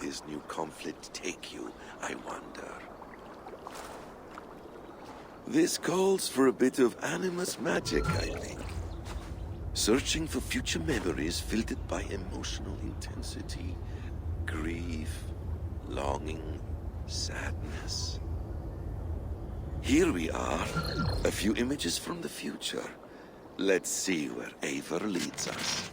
this new conflict take you, I wonder? This calls for a bit of animus magic, I think. Searching for future memories filtered by emotional intensity, grief, longing, sadness. Here we are, a few images from the future. Let's see where Eivor leads us.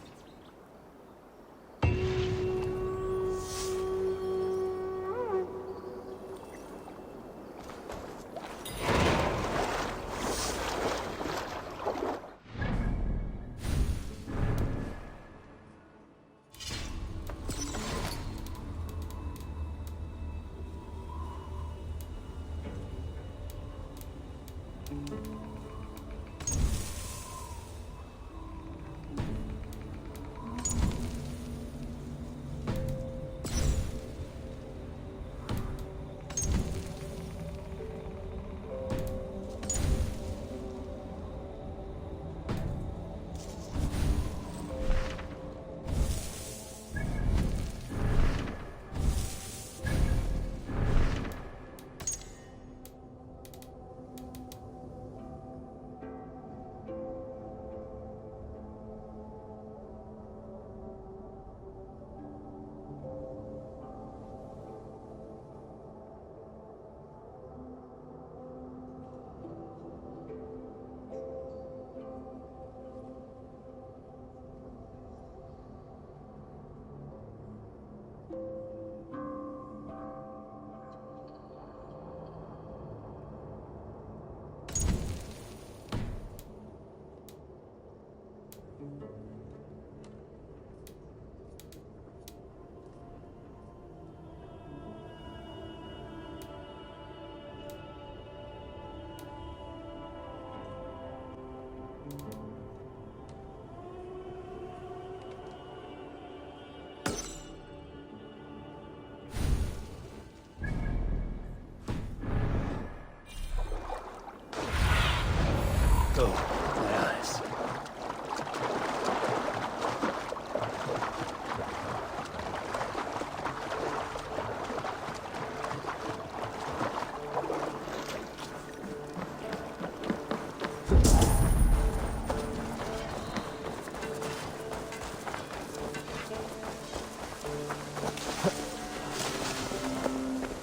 Oh, my eyes.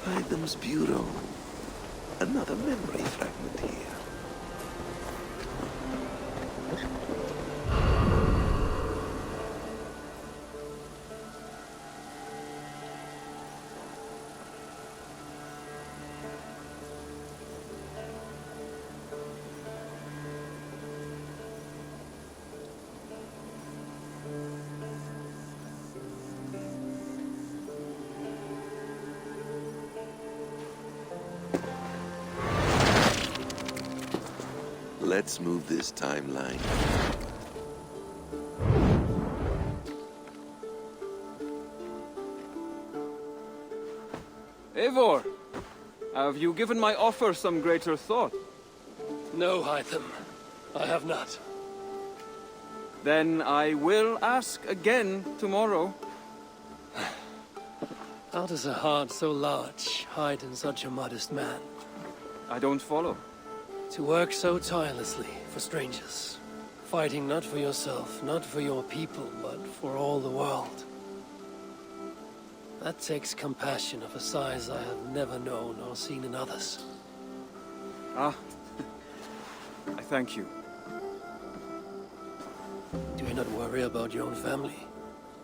Items Bureau. Another memory fragment here. Let's move this timeline. Eivor, have you given my offer some greater thought? No, Hytham. I have not. Then I will ask again tomorrow. How does a heart so large hide in such a modest man? I don't follow. To work so tirelessly for strangers. Fighting not for yourself, not for your people, but for all the world. That takes compassion of a size I have never known or seen in others. Ah, I thank you. Do you not worry about your own family?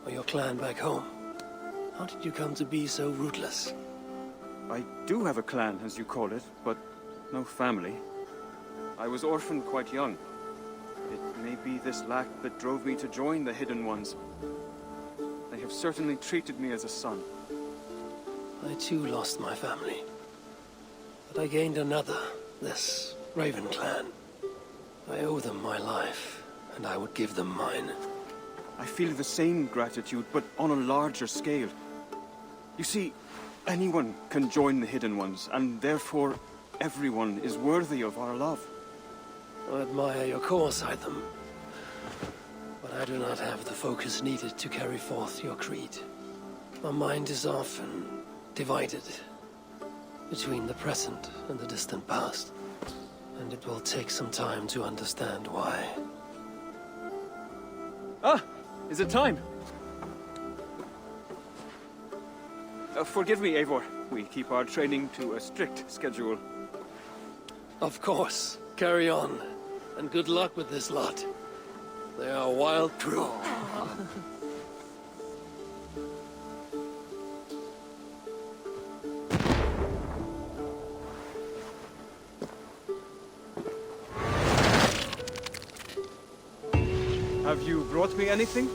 Or your clan back home? How did you come to be so rootless? I do have a clan, as you call it, but no family. I was orphaned quite young. It may be this lack that drove me to join the Hidden Ones. They have certainly treated me as a son. I too lost my family. But I gained another, this Raven clan. I owe them my life, and I would give them mine. I feel the same gratitude, but on a larger scale. You see, anyone can join the Hidden Ones, and therefore everyone is worthy of our love. I admire your cause, Hytham. But I do not have the focus needed to carry forth your creed. My mind is often divided between the present and the distant past. And it will take some time to understand why. Ah! Is it time? Forgive me, Eivor. We keep our training to a strict schedule. Of course. Carry on. And good luck with this lot. They are wild true. Have you brought me anything?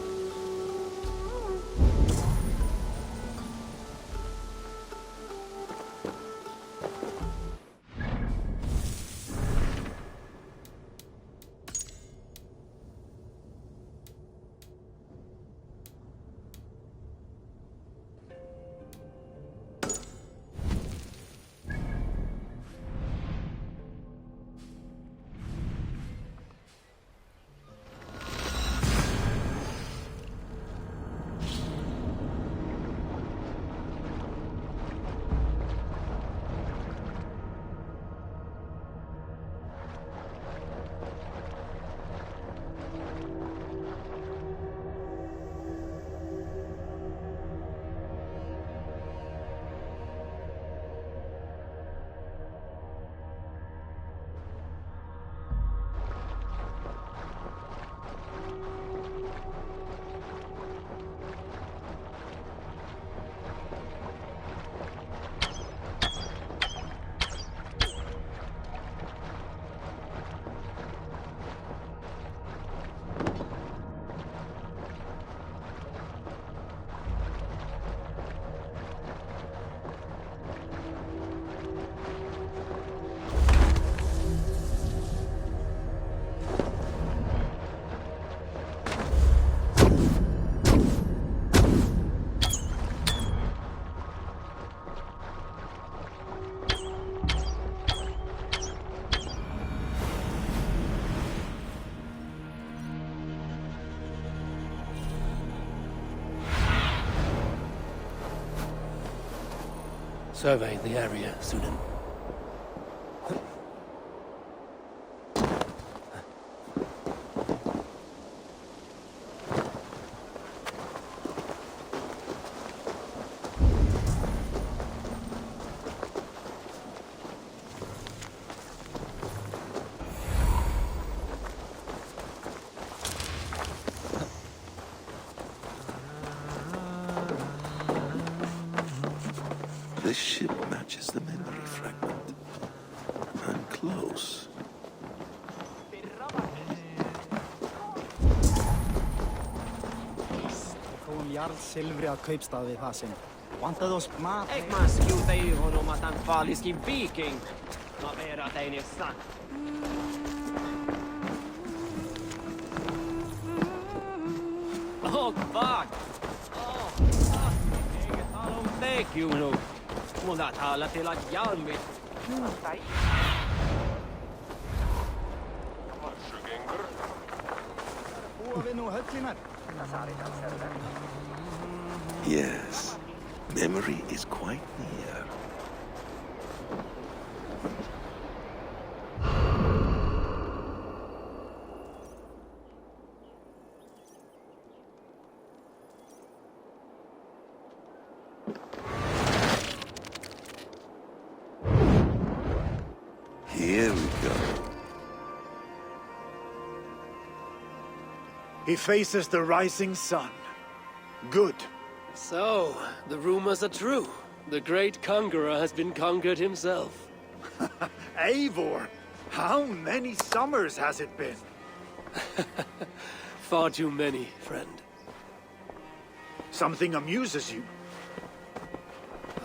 Survey the area, Sunan. This ship matches the memory fragment. I'm close. Fáum jarðsilfri að kaupstað við það sinn. Vantaði oss mat. Ik man skjuta i honom att han farlig viking. Vad är att en är sagt? Oh, fuck! Jag talar om väg, Juno. Hon har talat till att Jarmit. Búa við nú höllinar. Yes, memory is quite near. Here we go. He faces the rising sun. Good. So, the rumors are true. The great conqueror has been conquered himself. Eivor, how many summers has it been? Far too many, friend. Something amuses you.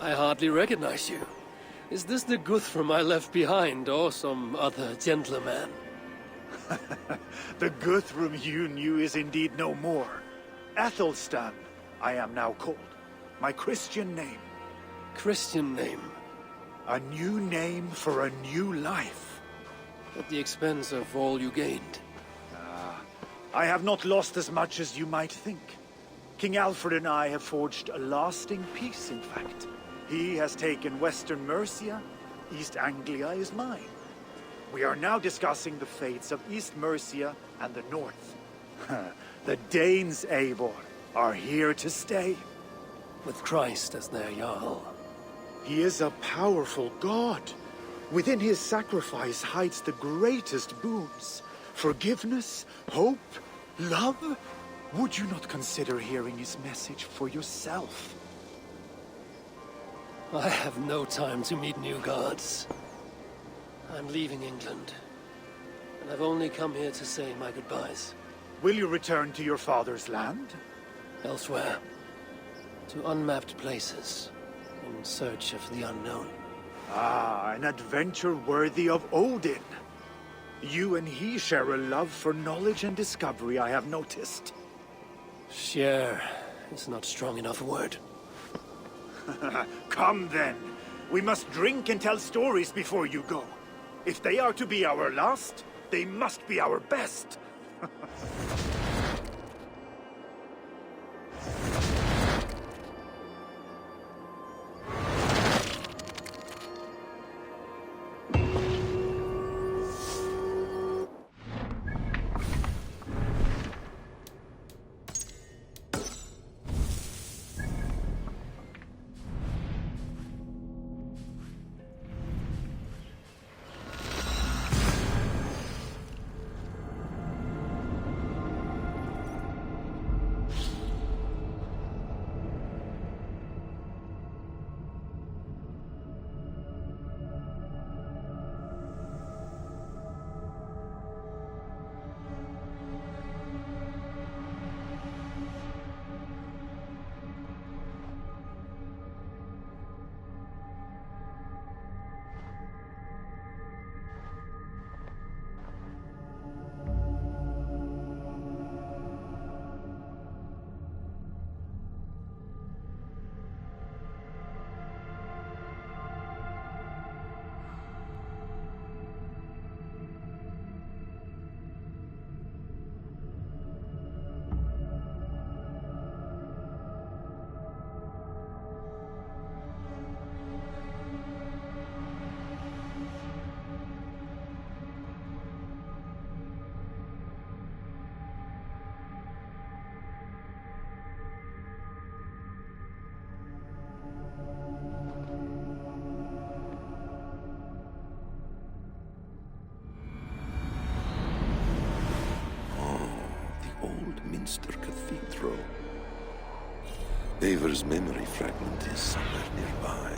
I hardly recognize you. Is this the Guthrum I left behind, or some other gentleman? The Guthrum you knew is indeed no more. Athelstan, I am now called. My Christian name. Christian name, A new name for a new life. at the expense of all you gained. I have not lost as much as you might think. King Alfred and I have forged a lasting peace, in fact. He has taken Western Mercia, East Anglia is mine. We are now discussing the fates of East Mercia and the North. The Danes, Eivor, are here to stay. With Christ as their Jarl. He is a powerful god. Within his sacrifice hides the greatest boons. Forgiveness, hope, love. Would you not consider hearing his message for yourself? I have no time to meet new gods. I'm leaving England, and I've only come here to say my goodbyes. Will you return to your father's land? Elsewhere. To unmapped places, in search of the unknown. Ah, an adventure worthy of Odin. You and he share a love for knowledge and discovery, I have noticed. Share is not strong enough a word. Come then. We must drink and tell stories before you go. If they are to be our last, they must be our best. Minster Cathedral. Eivor's memory fragment is somewhere nearby.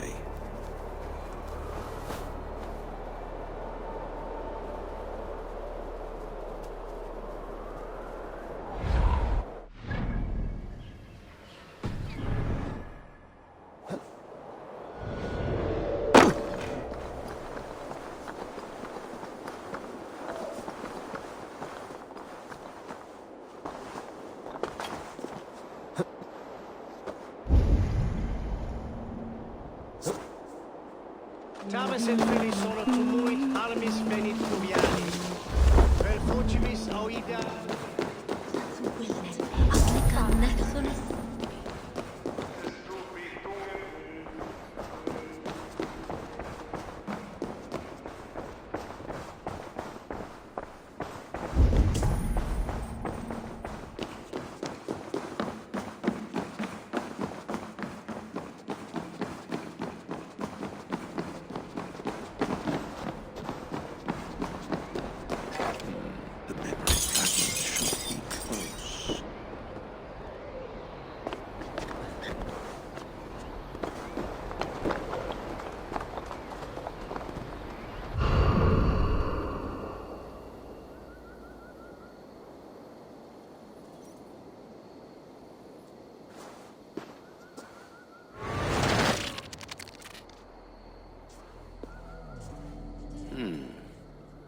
Tamas et filis solo tumuit armis venit fluvialis. Vel focivis auida... The memory fragment should be close.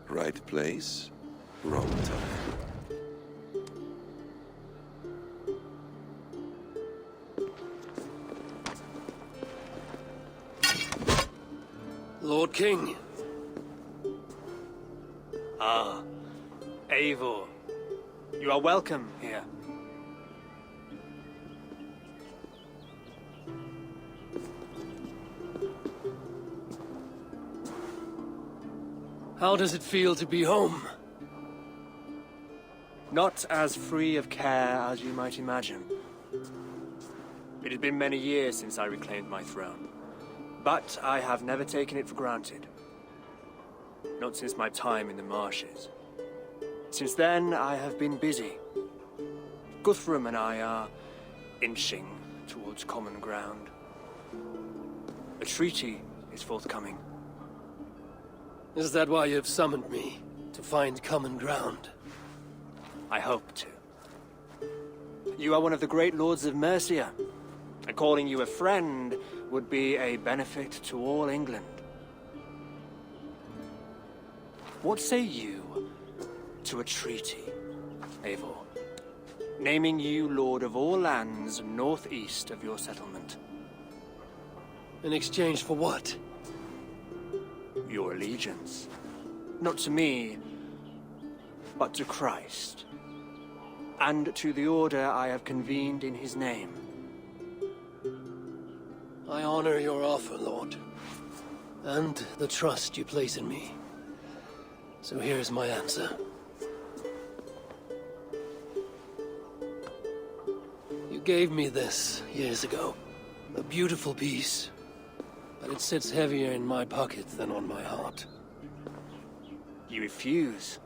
Right place, wrong time. Lord King. Ah, Eivor. You are welcome here. How does it feel to be home? Not as free of care as you might imagine. It has been many years since I reclaimed my throne, but I have never taken it for granted. Not since my time in the marshes. Since then, I have been busy. Guthrum and I are inching towards common ground. A treaty is forthcoming. Is that why you've summoned me? To find common ground? I hope to. You are one of the great lords of Mercia, and calling you a friend would be a benefit to all England. What say you to a treaty, Eivor? Naming you lord of all lands northeast of your settlement. In exchange for what? Your allegiance. Not to me, but to Christ. And to the order I have convened in his name. I honor your offer, Lord. And the trust you place in me. So here's my answer. You gave me this years ago. A beautiful piece. But it sits heavier in my pocket than on my heart. You refuse,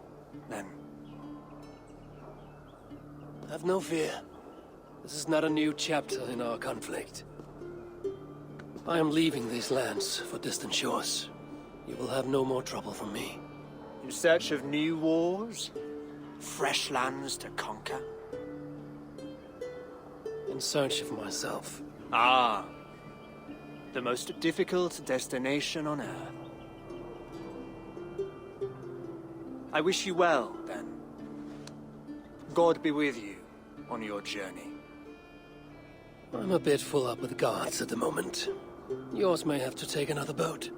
then? Have no fear. This is not a new chapter in our conflict. I am leaving these lands for distant shores. You will have no more trouble from me. In search of new wars? Fresh lands to conquer? In search of myself. Ah. The most difficult destination on Earth. I wish you well, then. God be with you on your journey. I'm a bit full up with guards at the moment. Yours may have to take another boat.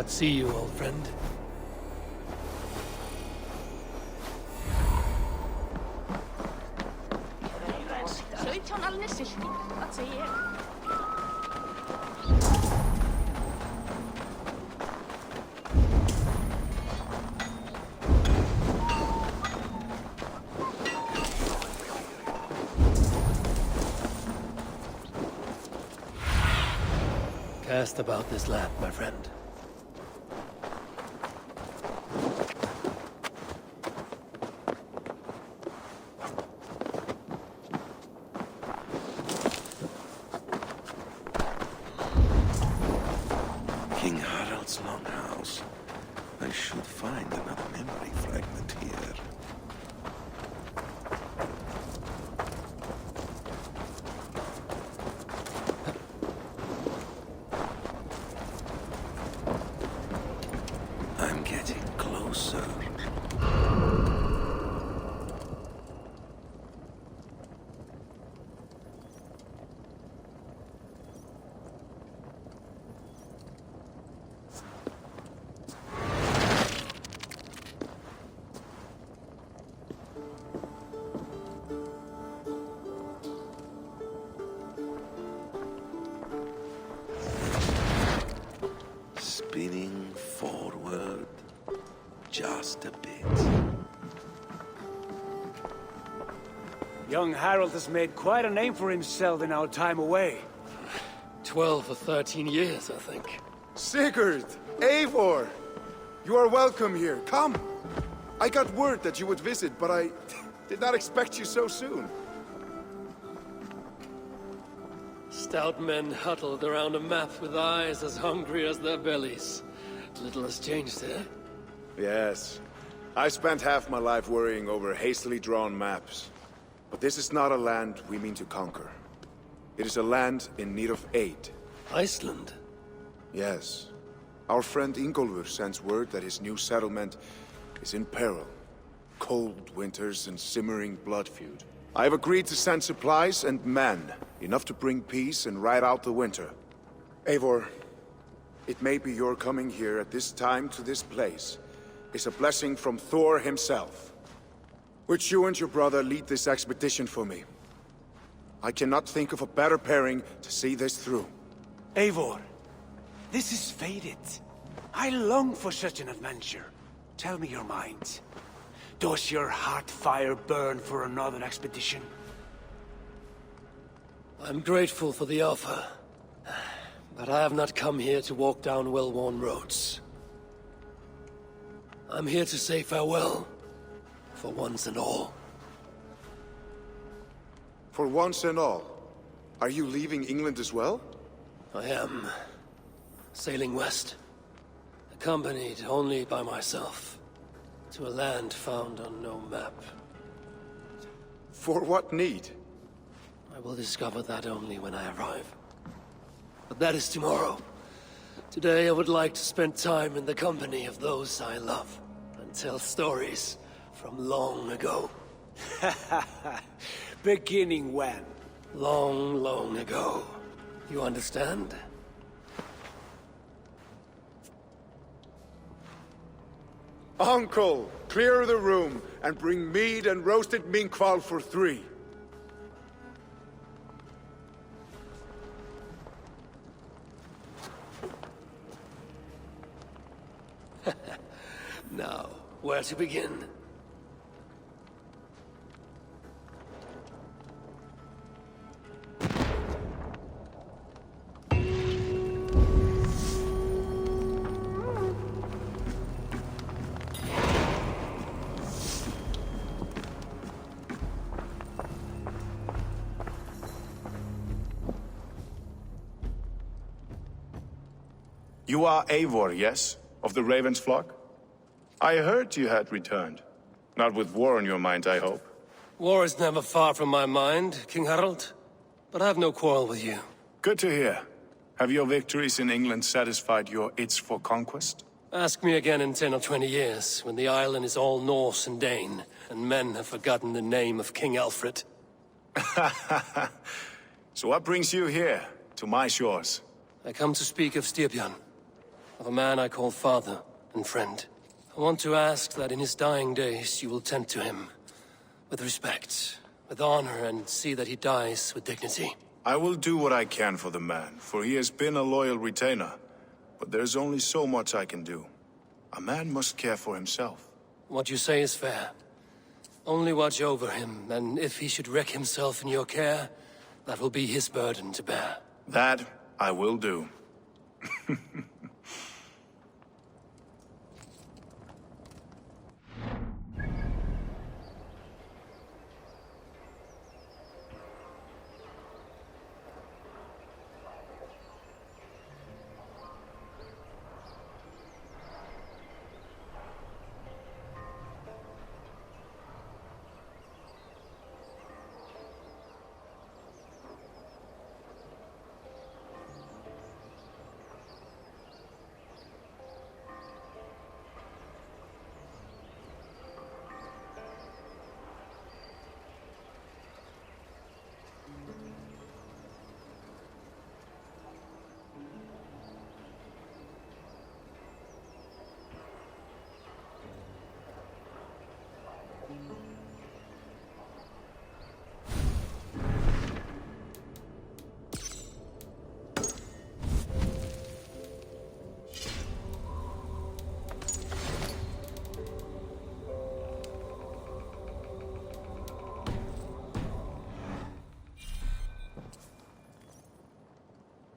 not see you, old friend. Vad säger jag? Cast about this land, my friend. King Harald's longhouse. I should find another memory fragment here. I'm getting closer. Spinning forward just a bit. Young Harold has made quite a name for himself in our time away. 12 or 13 years, I think. Sigurd! Eivor! You are welcome here. Come! I got word that you would visit, but I did not expect you so soon. Stout men huddled around a map with eyes as hungry as their bellies. Little has changed here. Yes. I spent half my life worrying over hastily drawn maps. But this is not a land we mean to conquer. It is a land in need of aid. Iceland? Yes. Our friend Ingólfur sends word that his new settlement is in peril. Cold winters and simmering blood feud. I have agreed to send supplies and men, enough to bring peace and ride out the winter. Eivor, it may be your coming here at this time to this place is a blessing from Thor himself. Would you and your brother lead this expedition for me? I cannot think of a better pairing to see this through. Eivor, this is fated. I long for such an adventure. Tell me your mind. Does your heart fire burn for another expedition? I'm grateful for the offer. But I have not come here to walk down well-worn roads. I'm here to say farewell. For once and all. For once and all? Are you leaving England as well? I am. Sailing west. Accompanied only by myself. To a land found on no map. For what need? I will discover that only when I arrive. But that is tomorrow. Today I would like to spend time in the company of those I love. And tell stories from long ago. Beginning when? Long, long ago. You understand? Uncle, clear the room and bring mead and roasted minkwal for 3. Now, where to begin? You are Eivor, yes? Of the Raven's flock? I heard you had returned. Not with war on your mind, I hope. War is never far from my mind, King Harold. But I have no quarrel with you. Good to hear. Have your victories in England satisfied your itch for conquest? Ask me again in 10 or 20 years, when the island is all Norse and Dane, and men have forgotten the name of King Alfred. So what brings you here, to my shores? I come to speak of Styrbjörn. of a man I call father and friend. I want to ask that in his dying days you will tend to him with respect, with honor, and see that he dies with dignity. I will do what I can for the man, for he has been a loyal retainer. But there's only so much I can do. A man must care for himself. What you say is fair. Only watch over him, and if he should wreck himself in your care, that will be his burden to bear. That I will do.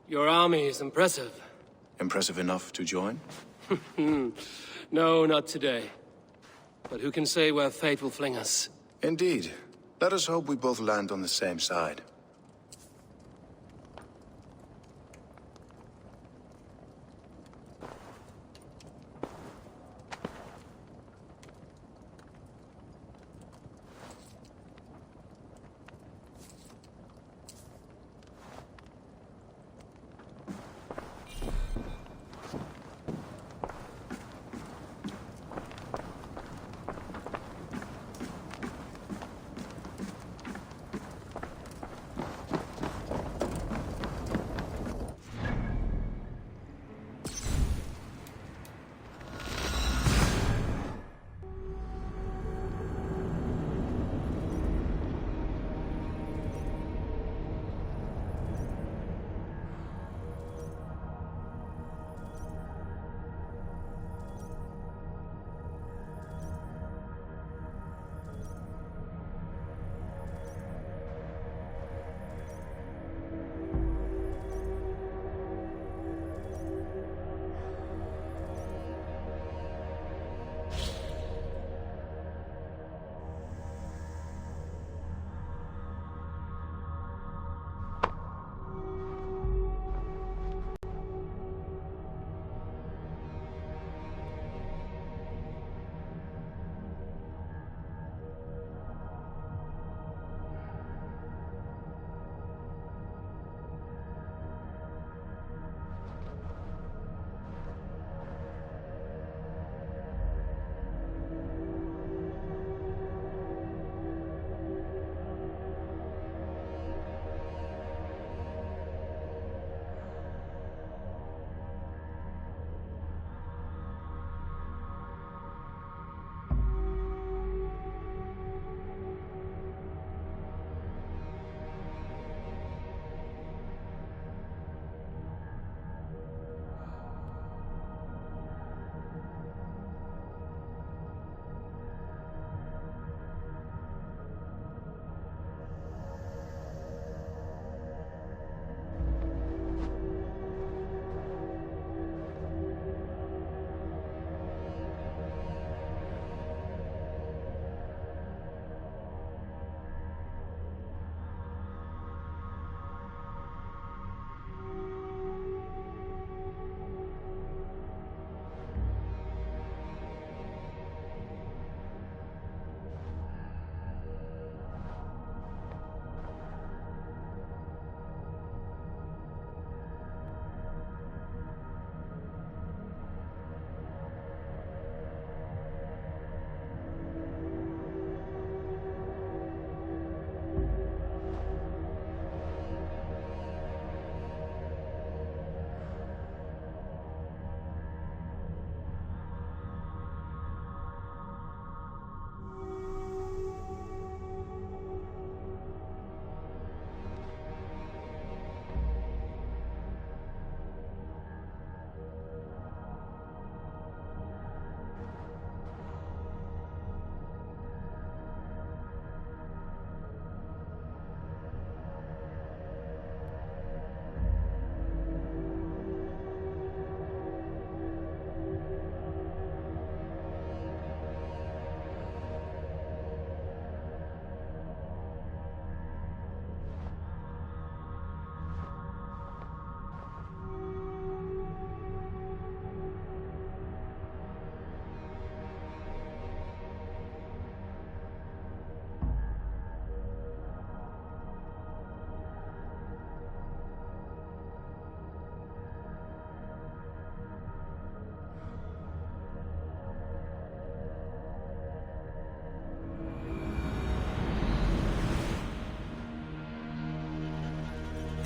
Your army is impressive. Impressive enough to join? No, not today. But who can say where fate will fling us? Indeed. Let us hope we both land on the same side.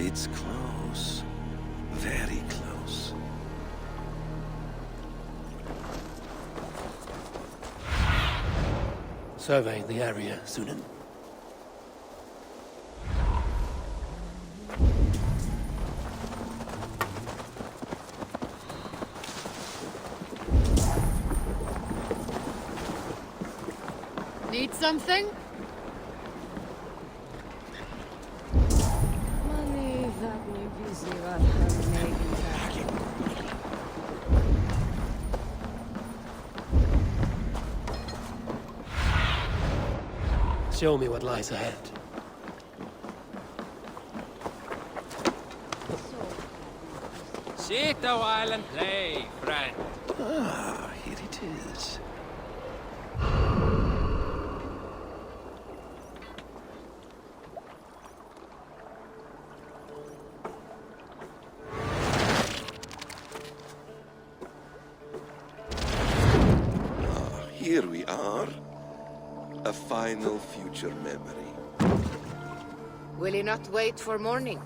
It's close. Very close. Survey the area, Sunan. Need something? Show me what lies ahead. Sit a while and play, friend. Ah, here it is. Here we are. A final future memory. Will you not wait for morning?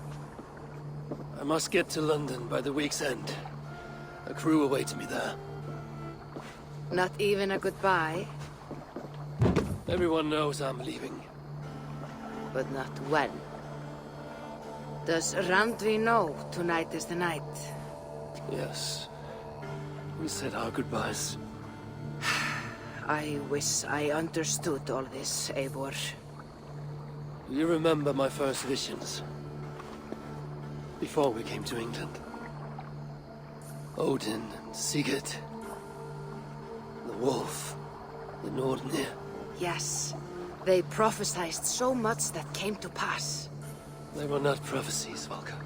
I must get to London by the week's end. A crew awaits me there. Not even a goodbye, Everyone knows I'm leaving. but not when. Does Randvi know tonight is the night? Yes. We said our goodbyes. I wish I understood all this, Eivor. Do you remember my first visions? Before we came to England. Odin and Sigurd. The wolf. The Nordnir. Yes, they prophesied so much that came to pass. They were not prophecies, Valka.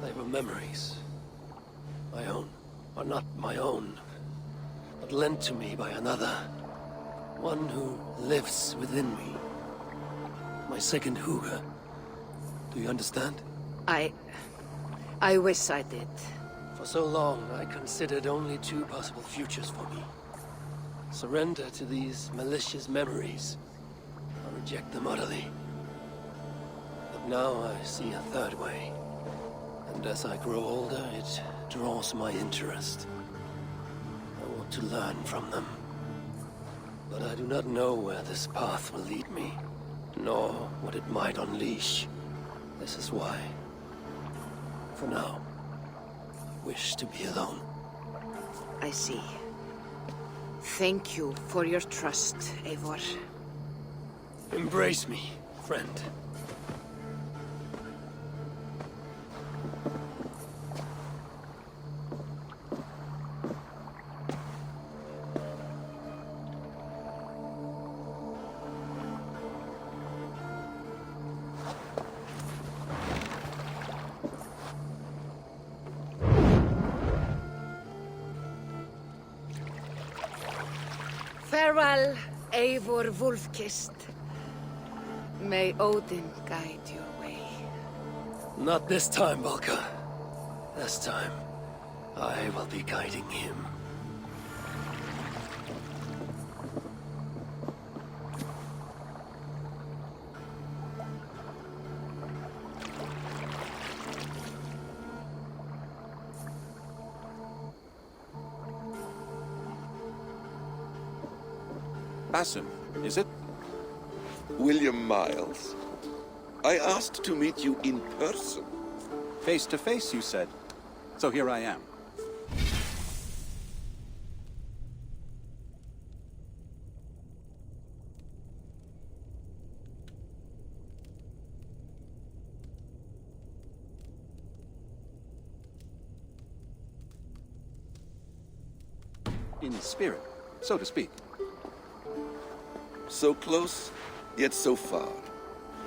They were memories. My own. Or not my own. But lent to me by another. One who lives within me. My second Huga. Do you understand? I wish I did. For so long, I considered only two possible futures for me. Surrender to these malicious memories, or reject them utterly. But now I see a third way. And as I grow older, it draws my interest. I want to learn from them. But I do not know where this path will lead me, nor what it might unleash. This is why, for now, I wish to be alone. I see. Thank you for your trust, Eivor. Embrace me, friend. Farewell, Eivor Wolfkist. May Odin guide your way. Not this time, Valka. This time, I will be guiding him. Basim, is it? William Miles. I asked to meet you in person. Face to face, you said. So here I am. In spirit, so to speak. So close, yet so far.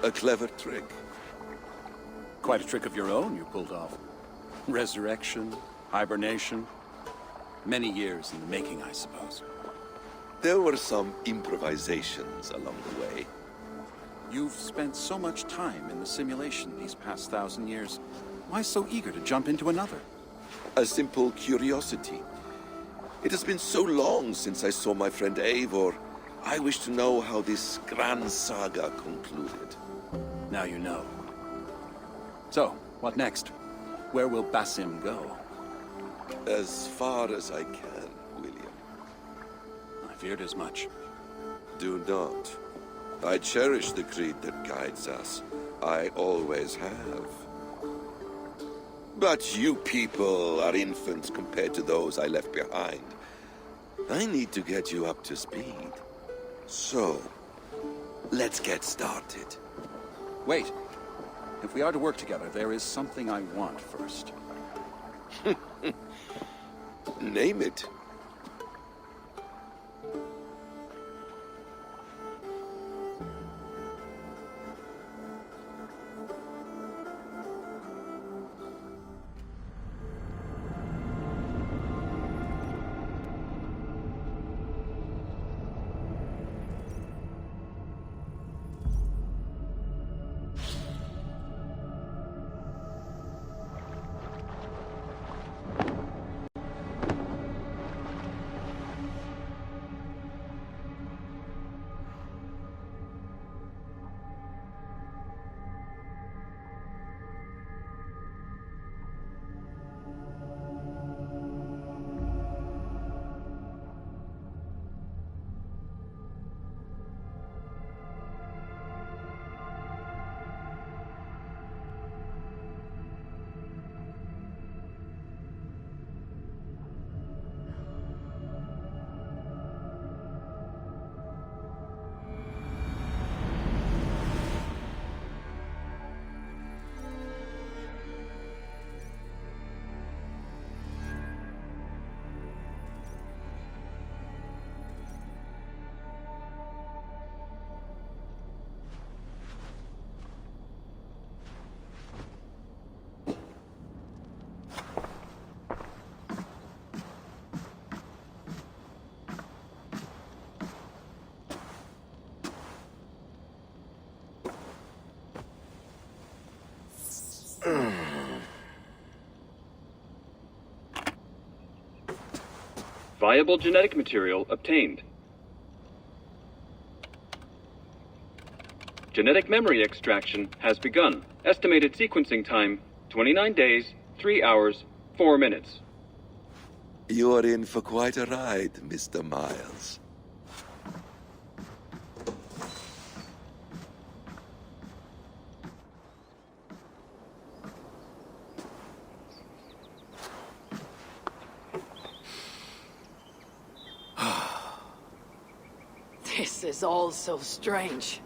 A clever trick. Quite a trick of your own you pulled off. Resurrection, hibernation. Many years in the making, I suppose. There were some improvisations along the way. You've spent so much time in the simulation these past 1,000 years. Why so eager to jump into another? A simple curiosity. It has been so long since I saw my friend Eivor. I wish to know how this grand saga concluded. Now you know. So, what next? Where will Basim go? As far as I can, William. I feared as much. Do not. I cherish the creed that guides us. I always have. But you people are infants compared to those I left behind. I need to get you up to speed. So, let's get started. Wait. If we are to work together, there is something I want first. Name it. Viable genetic material obtained. Genetic memory extraction has begun. Estimated sequencing time, 29 days, 3 hours, 4 minutes. You are in for quite a ride, Mr. Miles. This is all so strange.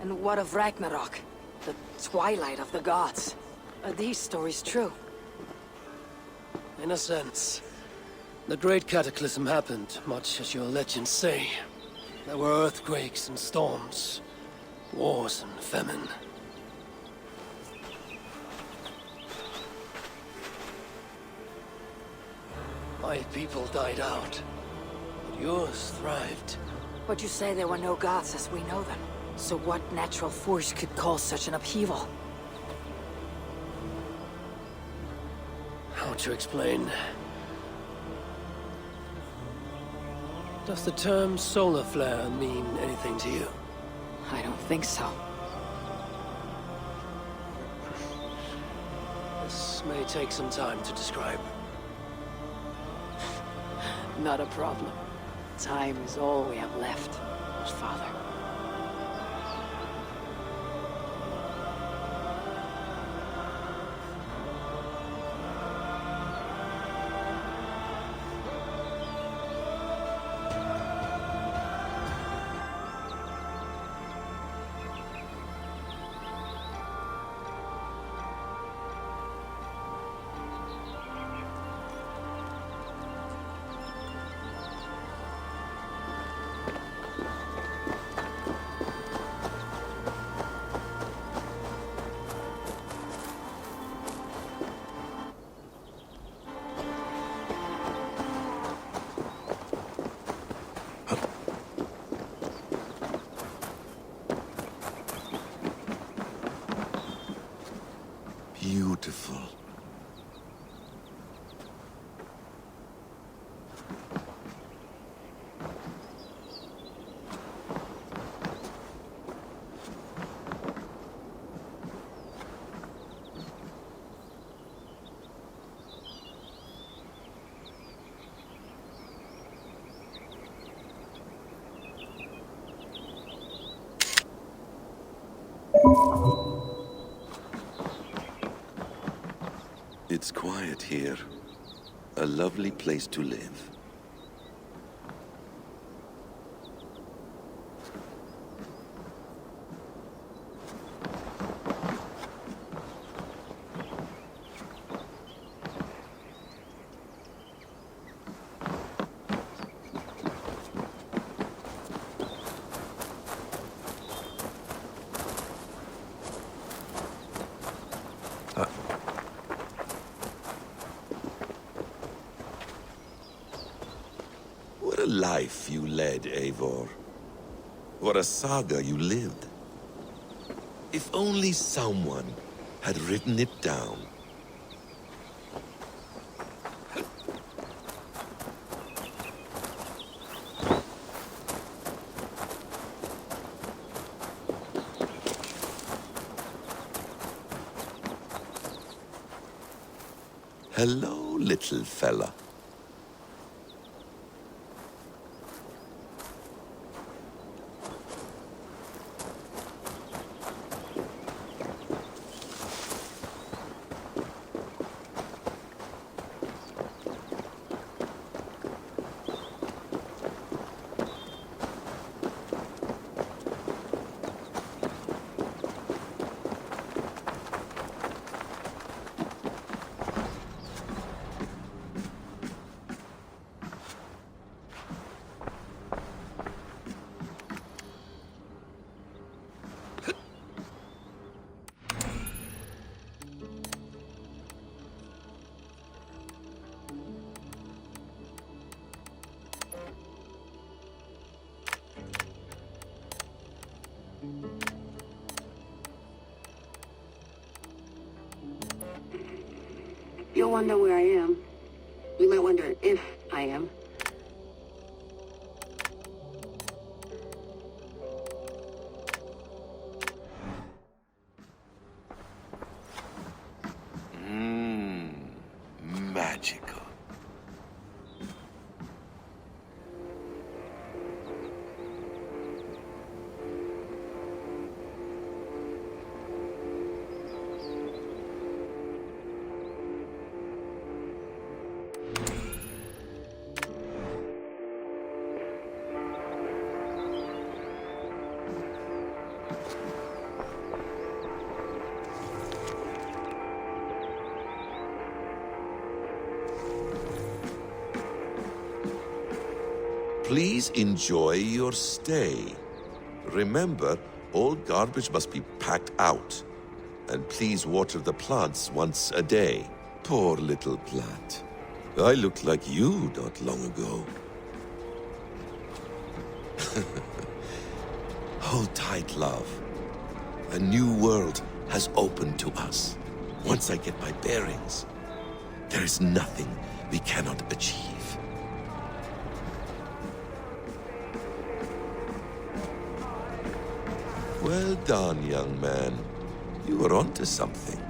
And what of Ragnarok? The twilight of the gods? Are these stories true? In a sense. The Great Cataclysm happened, much as your legends say. There were earthquakes and storms, wars and famine. My people died out, but yours thrived. But you say there were no gods as we know them. So what natural force could cause such an upheaval? How to explain? Does the term solar flare mean anything to you? I don't think so. This may take some time to describe. Not a problem. Time is all we have left, Father. It's quiet here. A lovely place to live. What a life you led, Eivor. What a saga you lived. If only someone had written it down. Hello, little fella. You'll wonder where I am. You might wonder if I am. Magical. Please enjoy your stay. Remember, all garbage must be packed out. And please water the plants once a day. Poor little plant. I looked like you not long ago. Hold tight, love. A new world has opened to us. Once I get my bearings, there is nothing we cannot achieve. Well done, young man. You were onto something.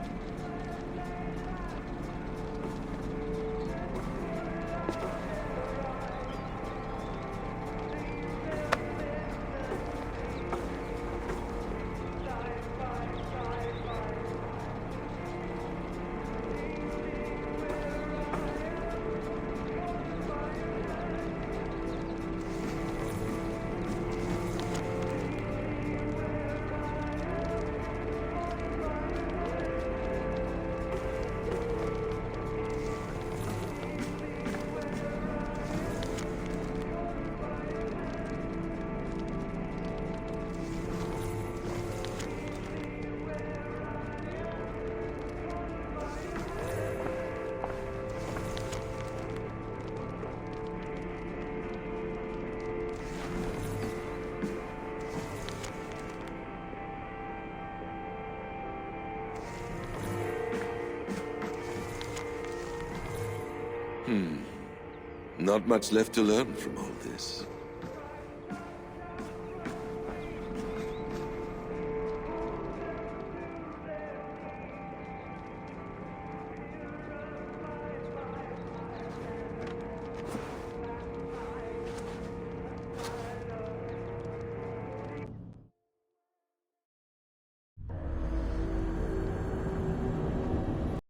Not much left to learn from all this.